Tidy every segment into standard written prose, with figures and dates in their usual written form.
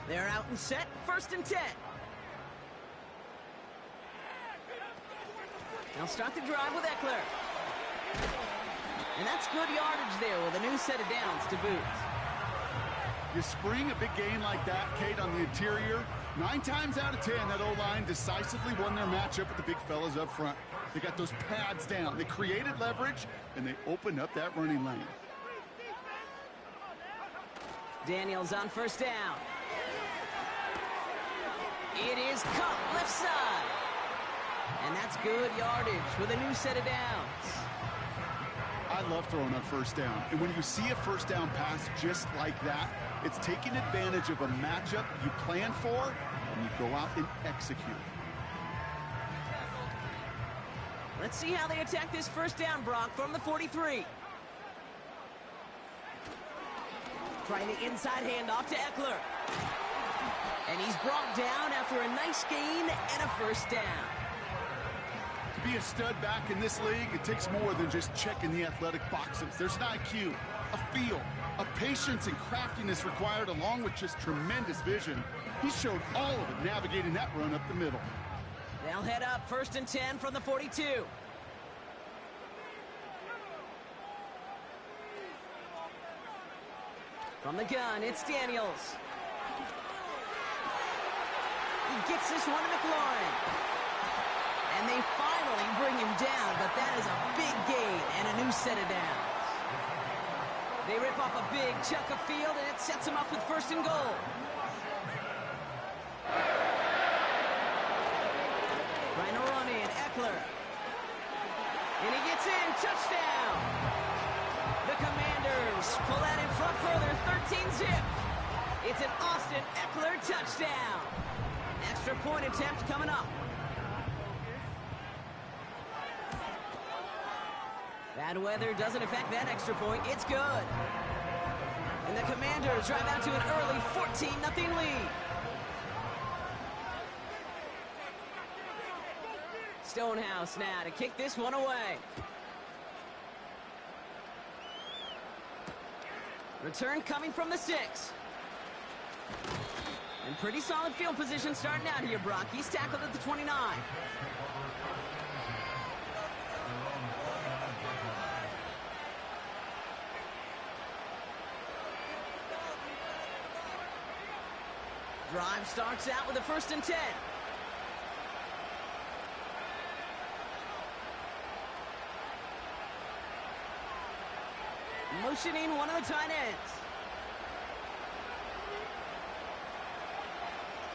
They're out and set, 1st and 10. They'll start the drive with Eckler. And that's good yardage there with a new set of downs to boot. You spring a big gain like that, Kate, on the interior, 9 times out of 10, that O-line decisively won their matchup with the big fellas up front. They got those pads down. They created leverage, and they opened up that running lane. Daniels on 1st down. It is cut left side. And that's good yardage with a new set of downs. I love throwing on 1st down. And when you see a 1st down pass just like that, it's taking advantage of a matchup you plan for, and you go out and execute. Let's see how they attack this 1st down, Brock, from the 43. Trying the inside handoff to Eckler. And he's brought down after a nice gain and a 1st down. To be a stud back in this league, it takes more than just checking the athletic boxes. There's an IQ, a feel, a patience and craftiness required, along with just tremendous vision. He showed all of it navigating that run up the middle. They'll head up 1st and 10 from the 42. From the gun, it's Daniels. He gets this one to McLaurin. And they finally bring him down, but that is a big gain and a new set of downs. They rip off a big chunk of field, and it sets them up with 1st and goal. Trying to run in, Eckler. And he gets in, touchdown! The Commanders pull that in front further, 13-zip. It's an Austin Eckler touchdown. Extra point attempt coming up. Bad weather doesn't affect that extra point. It's good. And the Commanders drive out to an early 14-0 lead. Stonehouse now to kick this one away. Return coming from the 6. And pretty solid field position starting out here, Brock. He's tackled at the 29. Drive starts out with a 1st and 10. Motioning one of the tight ends.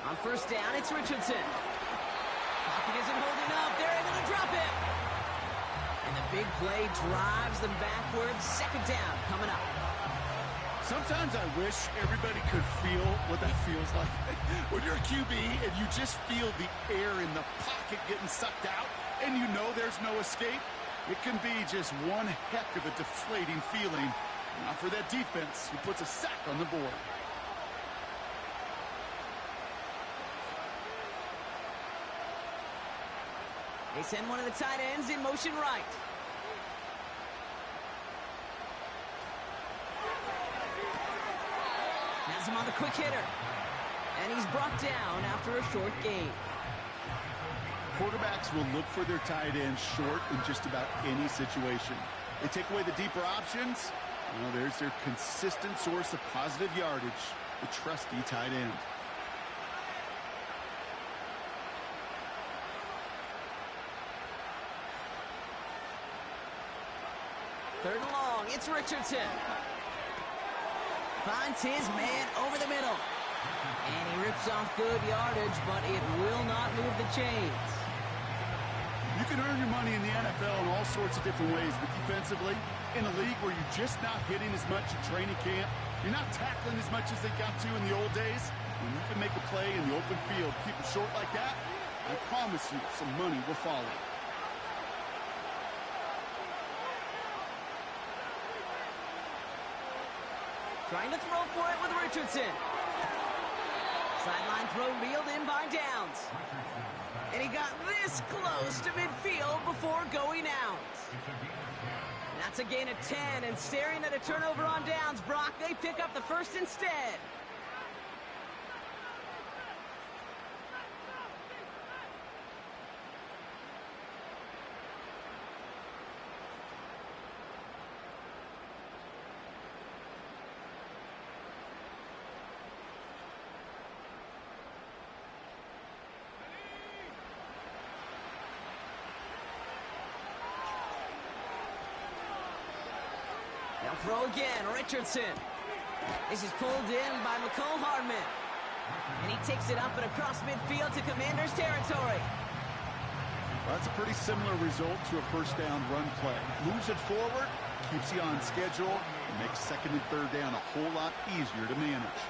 On 1st down, it's Richardson. Pocket isn't holding up. They're able to drop it. And the big play drives them backwards. 2nd down coming up. Sometimes I wish everybody could feel what that feels like. When you're a QB and you just feel the air in the pocket getting sucked out and you know there's no escape, it can be just one heck of a deflating feeling. Not for that defense, who puts a sack on the board. They send one of the tight ends in motion right. Has him on the quick hitter. And he's brought down after a short gain. Quarterbacks will look for their tight end short in just about any situation. They take away the deeper options. Well, there's their consistent source of positive yardage, the trusty tight end. Third and long, it's Richardson. Finds his man over the middle. And he rips off good yardage, but it will not move the chains. You can earn your money in the NFL in all sorts of different ways, but defensively, in a league where you're just not hitting as much at training camp, you're not tackling as much as they got to in the old days, when you can make a play in the open field, keep it short like that, I promise you some money will follow. Trying to throw for it with Richardson. Sideline throw reeled in by Downs. And he got this close to midfield before going out. That's a gain of 10, and staring at a turnover on Downs, Brock, they pick up the 1st instead. throw again, Richardson. This is pulled in by McCole Hardman. And he takes it up and across midfield to Commanders territory. Well, that's a pretty similar result to a first down run play. Moves it forward, keeps you on schedule, and makes second and third down a whole lot easier to manage.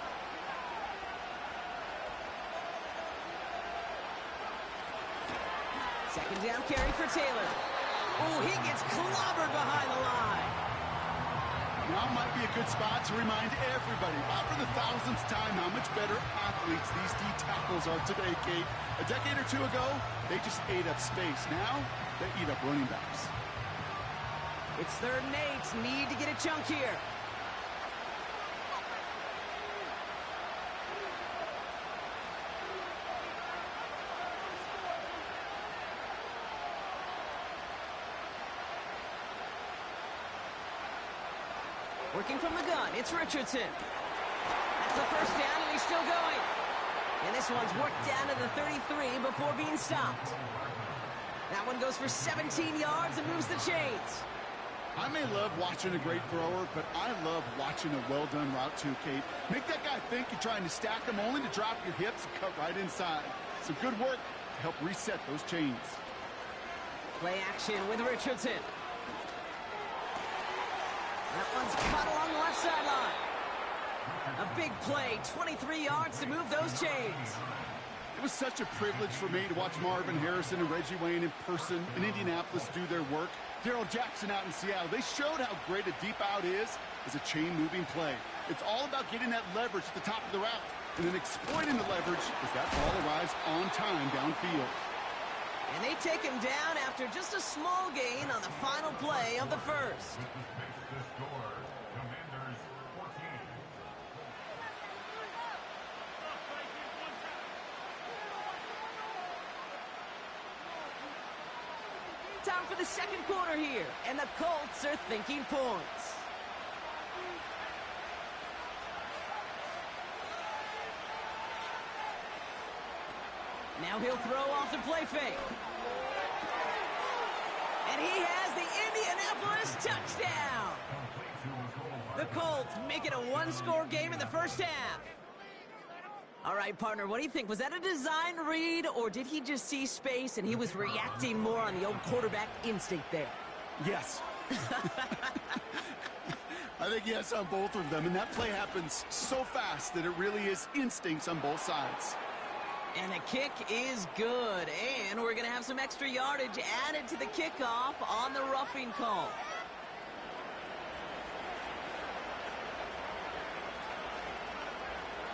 Second down carry for Taylor. Oh, he gets clobbered behind the line. Now might be a good spot to remind everybody, about for the thousandth time, how much better athletes these D tackles are today, Kate. A decade or two ago, they just ate up space. Now, they eat up running backs. It's 3rd and 8. Need to get a chunk here. Working from the gun, it's Richardson. That's the first down, and he's still going. And this one's worked down to the 33 before being stopped. That one goes for 17 yards and moves the chains. I may love watching a great thrower, but I love watching a well-done route too, Kate. Make that guy think you're trying to stack him, only to drop your hips and cut right inside. Some good work to help reset those chains. Play action with Richardson. That one's cut along the left sideline. A big play, 23 yards to move those chains. It was such a privilege for me to watch Marvin Harrison and Reggie Wayne in person in Indianapolis do their work. Darrell Jackson out in Seattle. They showed how great a deep out is as a chain-moving play. It's all about getting that leverage at the top of the route and then exploiting the leverage as that ball arrives on time downfield. And they take him down after just a small gain on the final play of the first. Time for the second quarter here, and the Colts are thinking points. Now he'll throw off the play fake. And he has the Indianapolis touchdown. The Colts make it a one-score game in the first half. All right, partner, what do you think? Was that a design read, or did he just see space and he was reacting more on the old quarterback instinct there? Yes. I think yes on both of them, and that play happens so fast that it really is instincts on both sides. And the kick is good, and we're going to have some extra yardage added to the kickoff on the roughing call.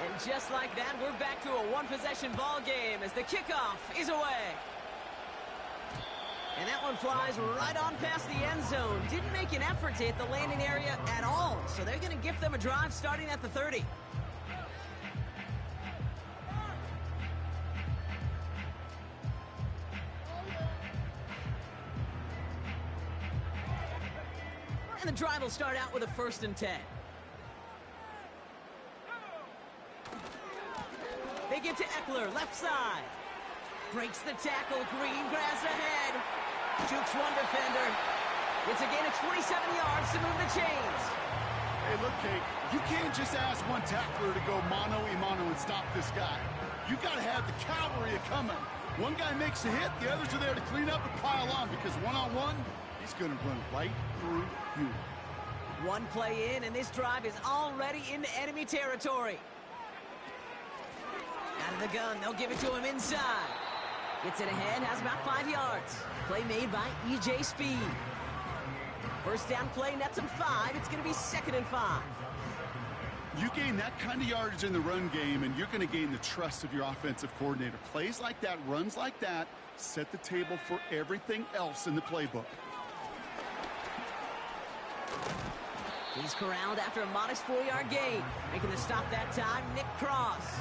And just like that, we're back to a one-possession ball game as the kickoff is away. And that one flies right on past the end zone. Didn't make an effort to hit the landing area at all, so they're going to give them a drive starting at the 30. And the drive will start out with a 1st and 10. They get to Eckler, left side. Breaks the tackle, Green grabs ahead. Jukes one defender. It's a gain of 27 yards to move the chains. Hey, look, Kate, you can't just ask one tackler to go mano-a-mano and stop this guy. You got to have the cavalry coming. One guy makes a hit, the others are there to clean up and pile on, because one-on-one, he's going to run right through you. One play in, and this drive is already into enemy territory. Out of the gun, they'll give it to him inside. Gets it ahead, has about 5 yards. Play made by E.J. Speed. First down play, nets him 5. It's going to be 2nd and 5. You gain that kind of yardage in the run game, and you're going to gain the trust of your offensive coordinator. Plays like that, runs like that, set the table for everything else in the playbook. He's corralled after a modest 4-yard gain. Making the stop that time, Nick Cross.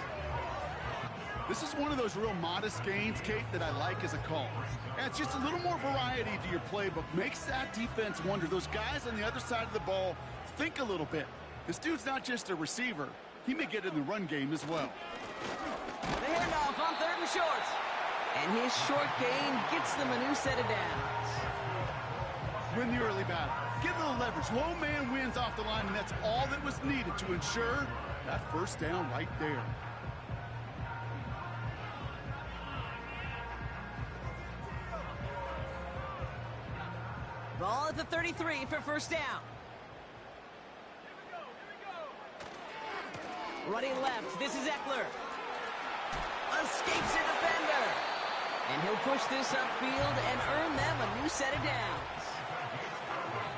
This is one of those real modest gains, Kate, that I like as a call. And it's just a little more variety to your playbook. Makes that defense wonder. Those guys on the other side of the ball think a little bit. This dude's not just a receiver. He may get in the run game as well. The handoff on 3rd and short. And his short gain gets them a new set of downs. win the early battle. Get a little leverage. Low man wins off the line, and that's all that was needed to ensure that first down right there. Ball at the 33 for first down. Running left, this is Eckler. Escapes a defender. And he'll push this upfield and earn them a new set of downs.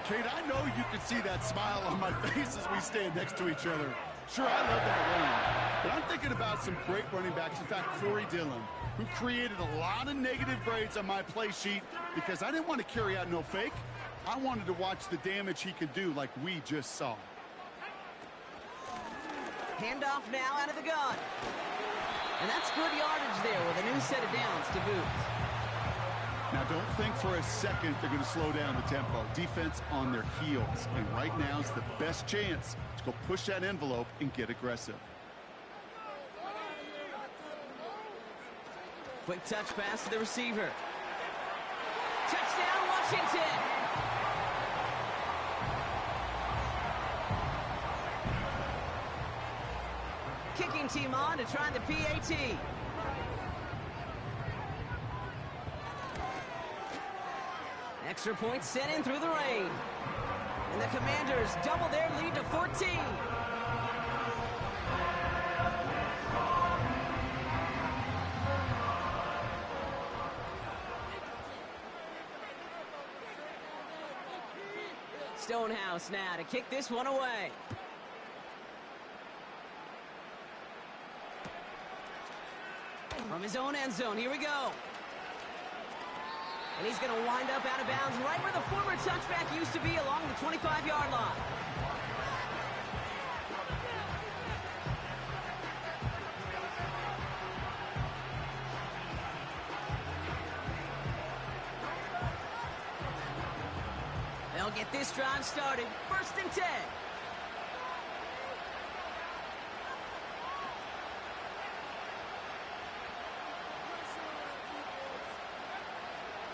Kate, I know you can see that smile on my face as we stand next to each other. Sure, I love that run. But I'm thinking about some great running backs. In fact, Corey Dillon, who created a lot of negative grades on my play sheet because I didn't want to carry out no fake. I wanted to watch the damage he could do like we just saw. Handoff now out of the gun. And that's good yardage there with a new set of downs to boot. Now, don't think for a second they're going to slow down the tempo. Defense on their heels. And right now is the best chance to go push that envelope and get aggressive. Quick touch pass to the receiver. Touchdown, Washington! Kicking team on to try the PAT. Extra point sent in through the rain. And the Commanders double their lead to 14. Stonehouse now to kick this one away. From his own end zone, here we go. And he's going to wind up out of bounds right where the former touchback used to be along the 25-yard line. They'll get this drive started. 1st and 10.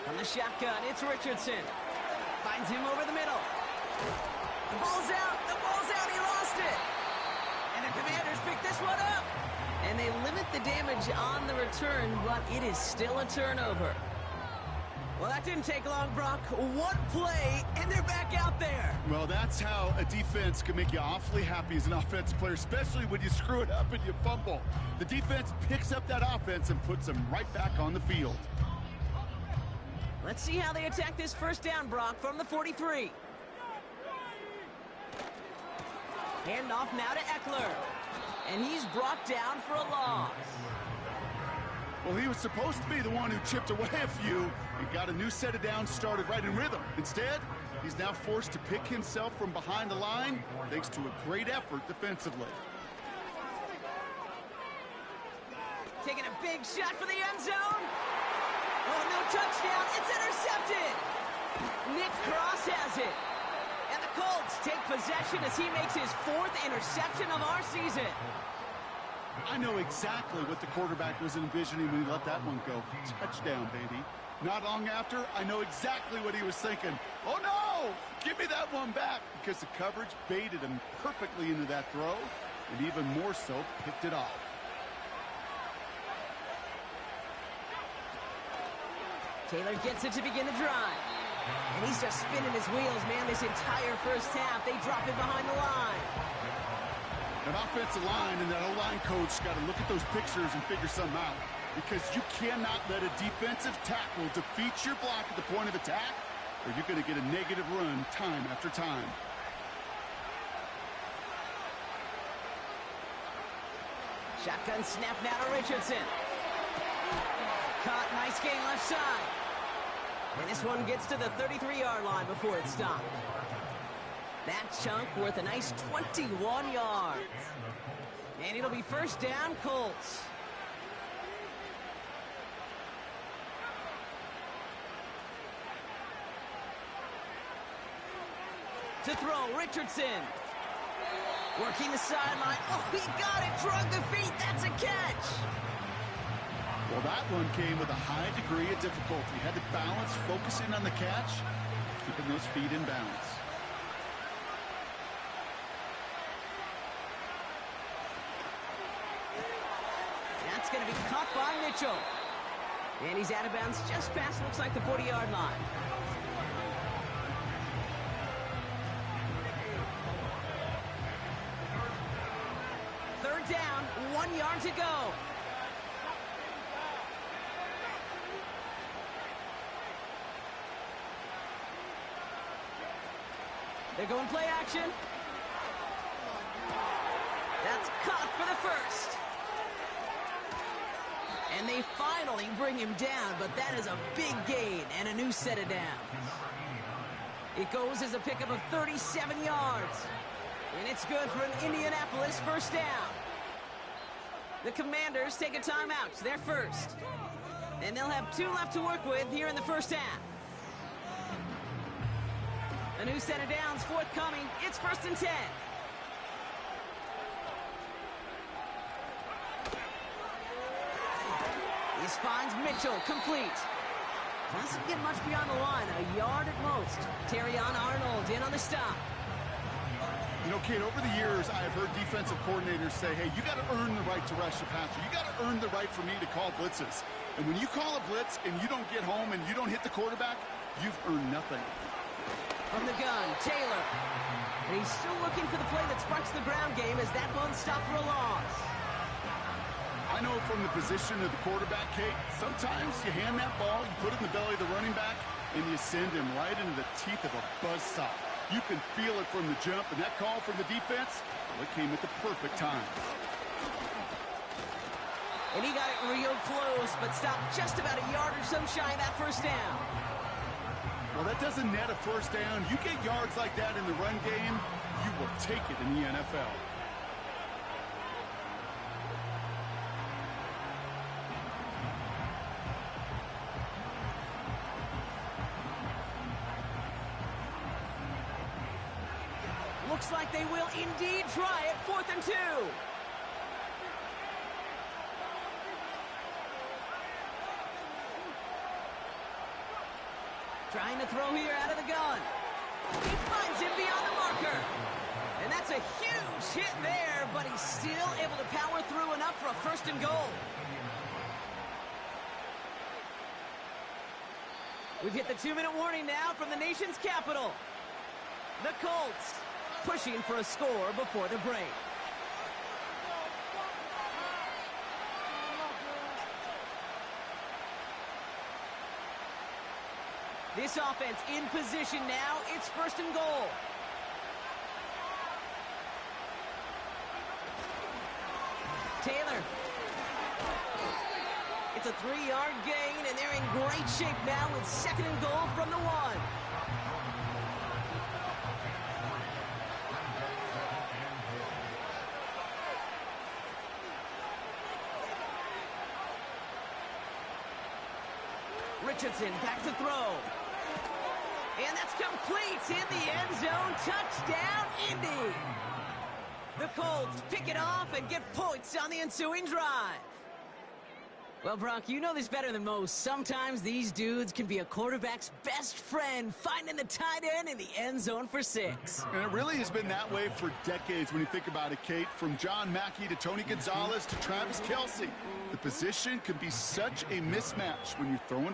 From the shotgun, it's Richardson. Finds him over the middle. The ball's out. The ball's out. He lost it. And the Commanders pick this one up. And they limit the damage on the return, but it is still a turnover. Well, that didn't take long, Brock. One play, and they're back out there. Well, that's how a defense can make you awfully happy as an offensive player, especially when you screw it up and you fumble. The defense picks up that offense and puts them right back on the field. Let's see how they attack this first down, Brock, from the 43. Handoff now to Eckler. And he's brought down for a loss. Well, he was supposed to be the one who chipped away a few and got a new set of downs started right in rhythm. Instead, he's now forced to pick himself from behind the line thanks to a great effort defensively. Taking a big shot for the end zone. Oh, no touchdown. It's intercepted. Nick Cross has it. And the Colts take possession as he makes his 4th interception of our season. I know exactly what the quarterback was envisioning when he let that one go. Touchdown, baby. Not long after, I know exactly what he was thinking. Oh, no! Give me that one back, because the coverage baited him perfectly into that throw, and even more so, picked it off. Taylor gets it to begin the drive. And he's just spinning his wheels, man, this entire first half. They drop it behind the line. That offensive line and that O-line coach got to look at those pictures and figure something out. Because you cannot let a defensive tackle defeat your block at the point of attack, or you're going to get a negative run time after time. Shotgun snap now to Richardson. Caught, nice gain left side. And this one gets to the 33-yard line before it's stopped. That chunk worth a nice 21 yards. And it'll be first down, Colts. To throw, Richardson. Working the sideline. Oh, he got it. Drug the feet. That's a catch. Well, that one came with a high degree of difficulty. Had to balance focusing on the catch, keeping those feet in bounds. That's going to be caught by Mitchell. And he's out of bounds just past, looks like, the 40-yard line. Third down, 1 yard to go. They're going play action. That's caught for the first. And they finally bring him down, but that is a big gain and a new set of downs. It goes as a pickup of 37 yards. And it's good for an Indianapolis first down. The Commanders take a timeout. They're first. And they'll have 2 left to work with here in the first half. A new set of downs forthcoming. It's 1st and 10. This finds Mitchell complete. Doesn't get much beyond the line, a yard at most. Terrion Arnold in on the stop. You know, Kate, over the years, I've heard defensive coordinators say, hey, you got to earn the right to rush the passer. You got to earn the right for me to call blitzes. And when you call a blitz and you don't get home and you don't hit the quarterback, you've earned nothing. From the gun, Taylor. And he's still looking for the play that sparks the ground game as that one stopped for a loss. I know from the position of the quarterback, Kate, sometimes you hand that ball, you put it in the belly of the running back, and you send him right into the teeth of a buzzsaw. You can feel it from the jump, and that call from the defense, well, it came at the perfect time. And he got it real close, but stopped just about a yard or so shy of that first down. Well, that doesn't net a first down. You get yards like that in the run game, you will take it in the NFL. Looks like they will indeed try it. 4th and 2. Trying to throw here out of the gun. He finds him beyond the marker. And that's a huge hit there, but he's still able to power through enough for a 1st and goal. We've hit the 2-minute warning now from the nation's capital. The Colts pushing for a score before the break. This offense in position now. It's 1st and goal. Taylor. It's a 3-yard gain, and they're in great shape now with 2nd and goal from the 1. Richardson back to throw. And that's complete in the end zone. Touchdown, Indy. The Colts pick it off and get points on the ensuing drive. Well, Brock, you know this better than most. Sometimes these dudes can be a quarterback's best friend, finding the tight end in the end zone for 6. And it really has been that way for decades when you think about it, Kate. From John Mackey to Tony Gonzalez to Travis Kelce. The position can be such a mismatch when you're throwing